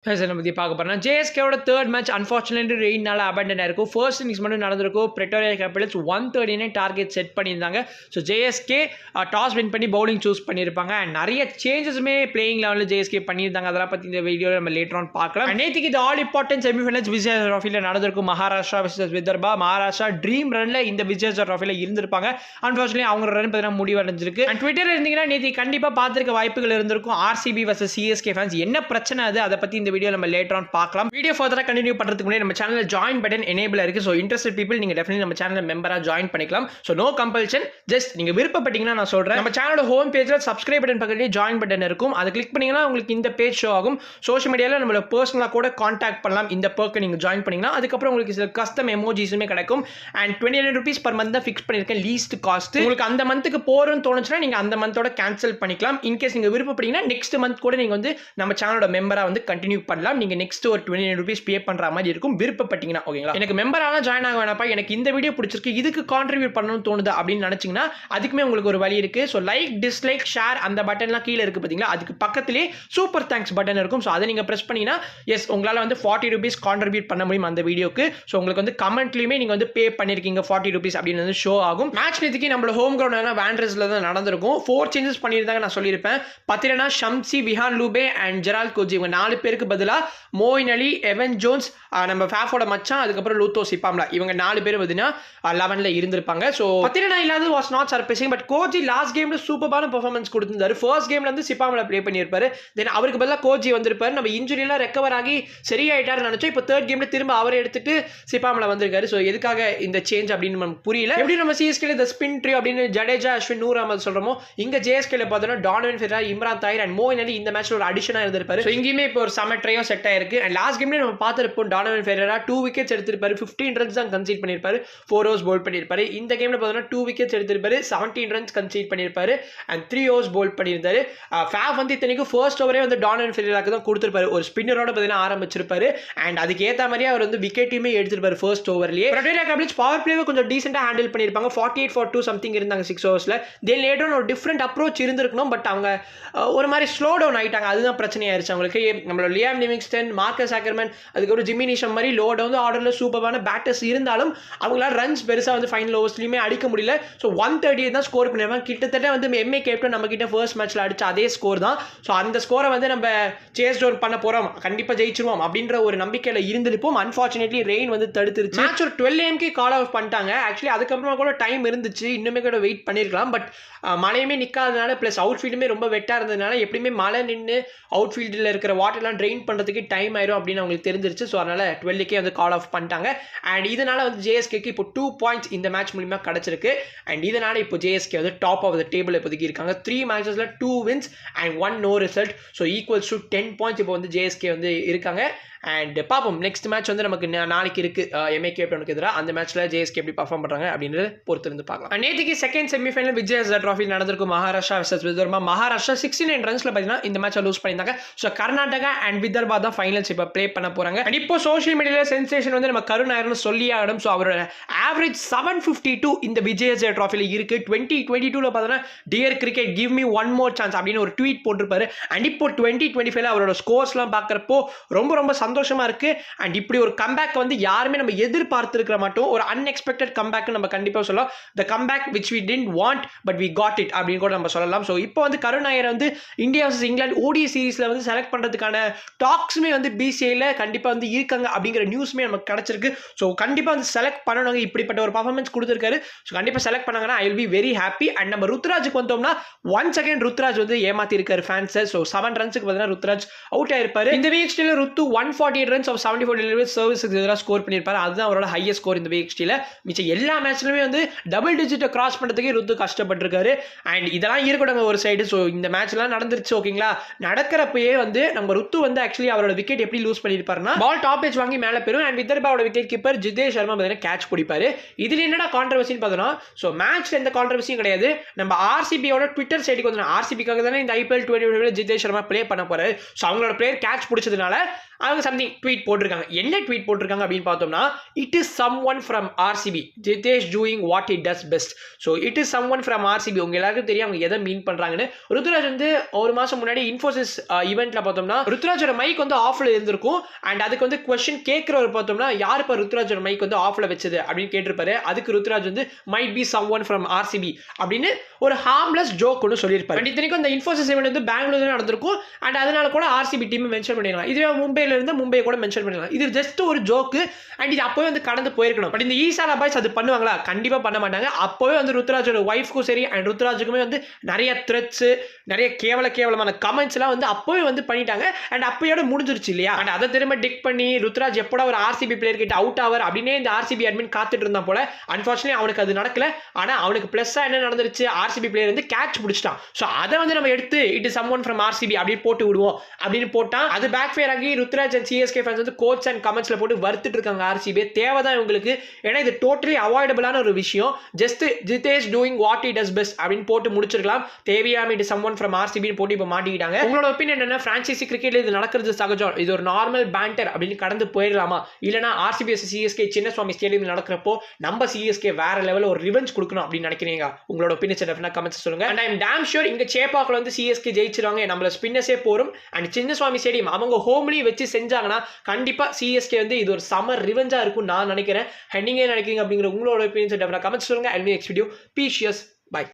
பத்தி பார்க்க போறோம். ஜேஎஸ்கேவோட தேர்ட் மேட்ச் அன்ஃபார்ச்சுனேட்லி ரெயின்னால அபேண்டன் ஆயிருக்கும். ஃபர்ஸ்ட் இன்னிங்ஸ் மட்டும் நடந்திருக்கும். பிரிட்டோரியா கேபிட்டல்ஸ் 139 டார்கெட் செட் பண்ணியிருந்தாங்க. ஸோ ஜேஎஸ்கே டாஸ் வின் பண்ணி பவுலிங் சூஸ் பண்ணியிருப்பாங்க. அண்ட் நிறைய சேஞ்சஸுமே பிளேயிங் லெவலில் ஜேஎஸ்கே பண்ணியிருந்தாங்க. அதெல்லாம் பற்றி இந்த வீடியோவில் நம்ம லேட்டர் ஆன் பார்க்கலாம். நேற்றுக்கு இது ஆல் இம்பார்ட்டன்ட் செமிஃபைனல்ஸ் விஜய் ட்ராஃபியில் நடந்திருக்கும். மகாராஷ்டிரா vs விதர்பா. மகாராஷ்டிரா ட்ரீம் ரன்ல இந்த விஜய் ட்ராஃபியில் இருந்திருப்பாங்க. அன்ஃபார்ச்சுனேட்லி அவங்க ரன் பார்த்தீங்கன்னா முடிவடைஞ்சிருக்கு. அண்ட் ட்விட்டர் இருந்தீங்கன்னா நேற்று கண்டிப்பாக பார்த்துருக்க வாய்ப்புகள் இருந்திருக்கும். ஆர்சிபி vs சிஎஸ்கே ஃபேன்ஸ் என்ன பிரச்சனை அது, அதை பற்றி இந்த வீடியோ நம்ம லேட்டர் ஆன் பார்க்கலாம். வீடியோ ஃபர்தரா கண்டினியூ பண்றதுக்கு முன்னாடி நம்ம சேனல்ல ஜாயின் பட்டன் எனேபிள் இருக்கு. சோ இன்ட்ரஸ்டட் பீப்பிள் நீங்க டெஃபினெட்லி நம்ம சேனல்ல மெம்பரா ஜாயின் பண்ணிக்கலாம். சோ நோ கம்பல்ஷன், ஜஸ்ட் நீங்க விருப்பப்பட்டீங்கன்னா நான் சொல்றேன். நம்ம சேனலோட ஹோம் பேஜ்ல சப்ஸ்கிரைப் பட்டன் பக்கத்துலயே ஜாயின் பட்டன் இருக்கும். அதை கிளிக் பண்ணீங்கன்னா உங்களுக்கு இந்த பேஜ் ஷோ ஆகும். சோஷியல் மீடியால நம்மள பர்சனலா கூட கான்டாக்ட் பண்ணலாம். இந்த பெர்க்கை நீங்க ஜாயின் பண்ணீங்கன்னா அதுக்கப்புறம் உங்களுக்கு சில கஸ்டம் எமோஜிஸுமே கிடைக்கும். அண்ட் 29 rupees per month தான் ஃபிக்ஸ் பண்ணிருக்கேன் லீஸ்ட் காஸ்ட். உங்களுக்கு அந்த மந்த்துக்கு போறோம்னு தோணுச்சுன்னா நீங்க அந்த மந்தோட கேன்சல் பண்ணிக்கலாம். இன்கேஸ் நீங்க விருப்பப்பட்டீங்கன்னா நெக்ஸ்ட் மந்த் கூட நீங்க வந்து நம்ம சேனலோட மெம்பரா வந்து கண்டினியூ பண்ணலாம். நீங்க நெக்ஸ்ட் ஒரு 29 rupees பே பண்ற மாதிரி இருக்கும் விருப்பப்பட்டீங்கன்னா. ஓகேங்களா? எனக்கு மெம்பராலாம் ஜாயின் ஆக வேணாப்பா, எனக்கு இந்த வீடியோ பிடிச்சிருக்கு, இதுக்கு கான்ட்ரிபியூட் பண்ணணும்னு தோணுது அப்படின்னு நினைச்சீங்கன்னா அதுக்குமே உங்களுக்கு ஒரு வழி இருக்கு. ஸோ லைக், டிஸ்லைக், ஷேர் அந்த பட்டன்லாம் கீழே இருக்கு பார்த்தீங்களா, அதுக்கு பக்கத்திலே சூப்பர் தேங்க்ஸ் பட்டன் இருக்கும். ஸோ அதை நீங்க பிரஸ் பண்ணீங்கன்னா எஸ் உங்களால் வந்து 40 rupees கான்ட்ரிபியூட் பண்ண முடியும் அந்த வீடியோக்கு. ஸோ உங்களுக்கு வந்து கமெண்ட்லையுமே நீங்க வந்து பே பண்ணிருக்கீங்க 40 rupees அப்படின்னு வந்து ஷோ ஆகும். மேட்ச் நேற்றுக்கு நம்மளோட ஹோம் கிரவுண்ட் வேண்ட்ரஸ்ல தான் நடந்திருக்கும். 4 சேஞ்சஸ் பண்ணியிருந்தாங்க நான் சொல்லியிருப்பேன். Pathirana, Shamsi, Wihan Lubbe and Gerald Coetzee இவங்க 4 பேருக்கு பதிலாக மோயின் அலி, எவன் ஜோன்ஸ், நம்ம ஃபேஃபோட மச்சான், அதுக்கப்புறம் லூத்தோ சிப்பாம்லா இவங்க 4 பேர் பார்த்தீங்கன்னா 11ல இருந்திருப்பாங்க. ஸோ பத்திரனா இல்லாத was not surprising. But goji last கேம்ல சூப்பரான பெர்ஃபார்மன்ஸ் கொடுத்திருந்தாரு. ஃபர்ஸ்ட் கேம்ல வந்து சிப்பாம்லா ப்ளே பண்ணியிருப்பாரு. தென் அவருக்கு பதிலாக கோஜி வந்திருப்பாரு. நம்ம இன்ஜுரி எல்லாம் ரெக்கவர் ஆகி சரியாயிட்டாரு நினைச்சோம். இப்போ தேர்ட் கேம்ல திரும்ப அவரை எடுத்துட்டு சிப்பாம்லா வந்திருக்காரு. ஸோ எதுக்காக இந்த சேஞ்ச் அப்படின்னு நமக்கு புரியல. எப்படி நம்ம சிஎஸ்கேல இந்த ஸ்பின் ட்ரீ அப்படின்னு ஜடேஜா, அஸ்வின், நூர் அஹமத் சொல்றோமோ, இங்க ஜேஎஸ்கேல பார்த்தோம்னா டானவன் ஃபெரர், இம்ரான் தாஹிர் அண்ட் மோயின் அலி இந்த மேட்ச்ல ஒரு அடிஷனா இருந்திருப்பாரு. ஸோ இங்கேயுமே இப்போ ஒரு சம ட்ரையோ செட் ஆயிருக்கு. அண்ட் லாஸ்ட் கேம்ல நம்ம பார்த்திருப்போம் டானவன் ஃபெரரா 2 விக்கெட்ஸ் எடுத்திருப்பாரு. 15 runs தான் கன்சீட் பண்ணியிருப்பாரு. 4 overs போல் பண்ணியிருப்பாரு. இந்த கேம்ல பார்த்தோம்னா 2 விக்கெட்ஸ் எடுத்திருப்பாரு. 17 runs கன்சீட் பண்ணியிருப்பாரு. அண்ட் 3 overs போல் பண்ணியிருந்தாரு. ஃபேஃப் வந்து இத்தனைக்கும் ஃபர்ஸ்ட் ஓவரே வந்து டானவன் ஃபெரராக்கு தான் கொடுத்திருப்பாரு. ஒரு ஸ்பின்னரோட பார்த்தீங்கன்னா ஆரம்பிச்சிருப்பாரு. அண்ட் அதுக்கு ஏற்ற மாதிரியே அவர் வந்து விக்கெட்டுமே எடுத்திருப்பாரு ஃபர்ஸ்ட் ஓவர்லயே. பிரிட்டோரியா கேபிட்டல்ஸ் பவர் பிளேவை கொஞ்சம் டீசென்ட்டா ஹேண்டில் பண்ணியிருப்பாங்க. 48 for 2 சம்திங் இருந்தாங்க 6 overs. தென் லேட்டர் ஆன் ஒரு டிஃப்ரெண்ட் அப்ரோச் இருந்திருக்கணும். பட் அவங்க ஒரு மாதிரி ஸ்லோ டவுன் ஆயிட்டாங்க. அதுதான் பிரச்சனையாயிருச்சு அவங்களுக்கு. நம்மளோட லியாம் லிவிங்ஸ்டன், மார்க்கஸ் ஆக்கர்மேன், அதுக்கப்புறம் ஜிம்மி நீஷம் மாதிரி லோ டவுன் ஆர்டர்ல சூப்பரான பேட்டர்ஸ் இருந்தாலும் அவங்களால ரன்ஸ் பெருசா வந்து ஃபைனல் ஓவர்ஸ்லயுமே அடிக்க முடியல. ஸோ 138 தான் ஸ்கோர் பண்ணிருப்பாங்க. கிட்டத்தட்ட வந்து எம்ஏ கேப்டன் நம்ம கிட்ட ஃபர்ஸ்ட் மேட்ச்ல அடிச்ச அதே ஸ்கோர் தான். ஸோ அந்த ஸ்கோரை வந்து நம்ம சேஸ் டவுன் பண்ண போறோம், கண்டிப்பா ஜெயிச்சிருவோம் அப்படின்ற ஒரு நம்பிக்கையில இருந்திருப்போம். அன்பார்ச்சுனேட்லி ரெயின் வந்து தடுத்துருச்சு. மேட்ச் ஒரு 12 AM கால் ஆஃப் பண்ணிட்டாங்க. ஆக்சுவலி அதுக்கப்புறமா கூட டைம் இருந்துச்சு, இன்னுமே கூட வெயிட் பண்ணிருக்கலாம். பட் மழையுமே நிற்காதனால பிளஸ் அவுட் ஃபீல்டுமே ரொம்ப வெட்டா இருந்ததுனால எப்படியுமே மழை நின்று அவுட் ஃபீல்டில் இருக்கிற வாட்டர்லாம் ட்ரெயின் பண்ணுறதுக்கு டைம் ஆயிரும் அப்படின்னு அவங்களுக்கு தெரிஞ்சிருச்சு. ஸோ அதனால 12 வந்து கால் ஆஃப் பண்ணிட்டாங்க. அண்ட் இதனால வந்து ஜேஎஸ்கேக்கு இப்போ 2 points இந்த மேட்ச் மூலியமாக கிடைச்சிருக்கு. அண்ட் இதனால இப்போ ஜேஎஸ்கே வந்து டாப் ஆஃப் த டேபிள் இப்போதைக்கு இருக்காங்க. 3 matches 2 wins and 1 no result. So equals to 10 points இப்போ வந்து ஜேஎஸ்கே வந்து இருக்காங்க. அண்ட் பார்ப்போம் நெக்ஸ்ட் மேட்ச் வந்து நமக்கு நாளைக்கு இருக்கு எம்ஏ கேப்டனுக்கு எதிராக. அந்த மேட்ச்ல ஜேஎஸ்கே எப்படி பர்ஃபார்ம் பண்றாங்க அப்படின்றத பொறுத்து இருந்து பார்க்கலாம். நேற்றுக்கு செகண்ட் செமிஃபைனல் விஜய் ட்ராஃபி நடந்திருக்கும். மகாராஷ்டிரா vs விதர்பா. மகாராஷ்டிரா 69 runsல பார்த்தீங்கன்னா இந்த மேட்சை லூஸ் பண்ணியிருந்தாங்க. ஸோ கர்நாடகா அண்ட் விதர்பா தான் ஃபைனல்ஸ் இப்போ ப்ளே பண்ண போறாங்க. அண்ட் இப்போ சோஷியல் மீடியால சென்சேஷன் வந்து நம்ம கருண் நாயர்னு சொல்லி ஆகணும். ஸோ அவரோட ஆவரேஜ் 752 இந்த விஜய் ட்ராஃபில இருக்கு. 2022ல பார்த்தீங்கன்னா dear cricket give me one more chance அப்படின்னு ஒரு ட்வீட் போட்டிருப்பாரு. அண்ட் இப்போ 2025ல அவரோட ஸ்கோர்ஸ்லாம் பார்க்குறப்போ ரொம்ப சந்தோஷமா இருக்கு. அண்ட் இப்படி ஒரு கம்பேக் வந்து யாருமே நம்ம எதிர்பார்த்திருக்கிற மாட்டோம். ஒரு அன்எக்ஸ்பெக்டட் கம்பேக் நம்ம கண்டிப்பா சொல்லலாம். The comeback which we didn't want but we got it அப்படின்னு கூட நம்ம சொல்லலாம். ஸோ இப்போ வந்து கருண் நாயர் வந்து இந்தியா vs இங்கிலாந்து ஓடி சீரீஸ்ல வந்து செலக்ட் பண்றதுக்கான டாக்ஸுமே வந்து பிசிஐல கண்டிப்பா வந்து இருக்காங்க அப்படிங்கிற நியூஸ்மே நமக்கு கிடைச்சிருக்கு. ஸோ கண்டிப்பா வந்து செலக்ட் பண்ணணும். இப்படிப்பட்ட ஒரு பர்ஃபார்மன்ஸ் கொடுத்திருக்காரு. ஸோ கண்டிப்பா செலக்ட் பண்ணாங்கன்னா I will be very happy. And நம்ம ருத்ராஜுக்கு வந்தோம்னா ஒன்ஸ் அகைன் ருத்ராஜ் வந்து ஏமாத்தி இருக்காரு ஃபேன்ஸை. ஸோ 7 runsக்கு பார்த்தீங்கன்னா ருத்ராஜ் அவுட் ஆயிருப்பாரு. இந்த வீக்ஸ்டில ருத்து 148 runs of 74 deliveries சர்வீஸுக்கு எதிராக ஸ்கோர் பண்ணியிருப்பாரு. அதுதான் அவரோட ஹையஸ்ட் ஸ்கோர் இந்த வீக்ஸ்டில. மிச்சம் எல்லா மேட்ச்லுமே வந்து டபுள் டிஜிட்டை கிராஸ் பண்ணுறதுக்கே ருத்து கஷ்டப்பட்டிருக்காரு. அண்ட் இதெல்லாம் இருக்கட்டும் ஒரு சைடு. ஸோ இந்த மேட்ச்லாம் நடந்துருச்சு ஓகேங்களா. நடக்கிறப்பயே வந்து நம்ம ருத்து வந்து ஆக்சுவலி அவரோட விக்கெட் எப்படி லூஸ் பண்ணியிருப்பாருன்னா பால் டாப் ஏஜ் வாங்கி மேலே பெறும். அண்ட் விதர்பாவோட விக்கெட் கீப்பர் ஜிதேஷ் சர்மா பார்த்தீங்கன்னா கேட்ச் பிடிப்பாரு. இதுல என்னடா கான்ட்ரவர்சின்னு பார்த்தோம்னா ஸோ மேட்ச்ல எந்த கான்ட்ரவர்சியும் கிடையாது. நம்ம ஆர்சிபியோட ட்விட்டர் சைடுக்கு வந்து ஆர்சிபிக்காக தானே இந்த IPL 2020 ஜிதேஷ் சர்மா ப்ளே பண்ண போறாரு. ஸோ அவங்களோட பிளேயர் கேட்ச் பிடிச்சதுனால அவங்க சம்திங் ட்வீட் போட்டிருக்காங்க. என்ன ட்வீட் போட்டிருக்காங்க அப்படின்னு பார்த்தோம்னா, it is some one from RCB, Jitesh doing what it does best. So it is some one from RCB. உங்க எல்லாருக்கும் தெரியும் அவங்க எதை மீன் பண்றாங்கன்னு. ருத்துராஜ் வந்து ஒரு மாசம் முன்னாடி இன்ஃபோசிஸ் ஈவெண்ட்ல பார்த்தோம்னா ருத்துராஜோட மைக் வந்து ஆஃப்ல இருந்திருக்கும். அண்ட் அதுக்கு வந்து கொஸ்டின் கேட்கிறவர் பார்த்தோம்னா, யார் இப்போ ருத்துராஜோட மைக் வந்து ஆஃப்ல வச்சது அப்படின்னு கேட்டிருப்பாரு. அதுக்கு ருத்துராஜ் வந்து might be some one from RCB அப்படின்னு ஒரு ஹார்ம்லெஸ் ஜோக் ஒன்று சொல்லியிருப்பாரு. இத்தனைக்கும் அந்த இன்ஃபோசிஸ் ஈவெண்ட் வந்து பெங்களூர்ல நடந்திருக்கும். அண்ட் அதனால கூட ஆர்சிபி டீம் மென்ஷன் பண்ணிடலாம். இதுவே மும்பைல இருந்து மும்பை கூட மென்ஷன் பண்ணிடலாம். இது ஜஸ்ட் ஒரு ஜோக்கு. அண்ட் இது அப்பவே வந்து கடந்து போயிருக்கணும். பட் இந்த ஈசாலா பாய்ஸ் அது பண்ணுவாங்களா? கண்டிப்பா பண்ண மாட்டாங்க. அப்பவே வந்து ருத்துராஜோட ஒய்ஃப்க்கும் சரி அண்ட் ருத்துராஜுக்குமே வந்து நிறைய த்ரெட்ஸ், நிறைய கேவலமான கமெண்ட்ஸ் எல்லாம் வந்து அப்பவே வந்து பண்ணிட்டாங்க. அண்ட் அப்பயோட முடிஞ்சிருச்சு இல்லையா? அண்ட் அதை திரும்ப டிக் பண்ணி ருத்துராஜ் எப்போட ஒரு ஆர்சிபி பிளேயர் கிட்ட அவுட் ஆவர் அப்படின்னே இந்த ஆர்சிபி அட்மின் காத்துட்டு இருந்தா போல. அன்பார்ச்சுனேட்லி அவனுக்கு அது நடக்கல. ஆனா அவனுக்கு பிளஸ்ஸா என்ன நடந்துருச்சு? ஆர்சிபி பிளேயர் வந்து கேட்ச் பிடிச்சிட்டான். ஸோ அதை வந்து நம்ம எடுத்து it is some one from RCB அப்படின்னு போட்டு விடுவோம் அப்படின்னு போட்டான். அது பேக் ஃபயர் ஆகி ருத்துராஜ் அண்ட் சிஎஸ்கே ஃபேன்ஸ் வந்து கோட்ஸ் அண்ட் கமெண்ட்ஸ்ல போட்டு வறுத்துட்டு இருக்காங்க. ஆர்சிபி தேவைதான் இவங்களுக்கு. ஏன்னா இது டோட்டலி அவாய்டபிளான ஒரு விஷயம். Just Jitesh doing what it does best அப்படின்னு போட்டு முடிச்சிருக்கலாம். தேவையாம it is some one from RCB போட்டு இப்போ மாட்டிக்கிட்டாங்க. உங்களோட ஒப்பீனியன் என்ன? பிரான்சைசி கிரிக்கெட்ல இது நடக்கிறது சகஜம், இது ஒரு நார்மல் பேண்டர் அப்படின்னு கடந்து போயிடலாமா? இல்லனா ஆர்சிபி சிஎஸ்கே சின்னசுவாமி ஸ்டேடியம் நடக்கிறப்போ நம்ம சிஎஸ்கே வேற லெவலில் ஒரு ரிவெஞ்ச் கொடுக்கணும் அப்படின்னு நினைக்கிறீங்க? உங்களோட ஒப்பீனியன் டெஃபினட்டா கமெண்ட்ஸ் சொல்லுங்க. And I am damn sure இங்க சேப்பாக்குல வந்து சிஎஸ்கே ஜெயிச்சிருவாங்க. நம்மள ஸ்பின்னர்ஸே போரும். அண்ட் சின்னசுவாமி ஸ்டேடியம் அவங்க ஹோம்லி வச்சு செஞ்சாங்கன்னா கண்டிப்பா சிஎஸ்கே வந்து இது ஒரு சமர் ரிவெஞ்சா இருக்கும் நான் நினைக்கிறேன். நீங்க என்ன நினைக்கிறீங்க அப்படிங்கிற உங்களோட ஒப்பீனியன் டெஃபினட்டா கமெண்ட்ஸ் சொல்லுங்க. And next video பீஷியஸ்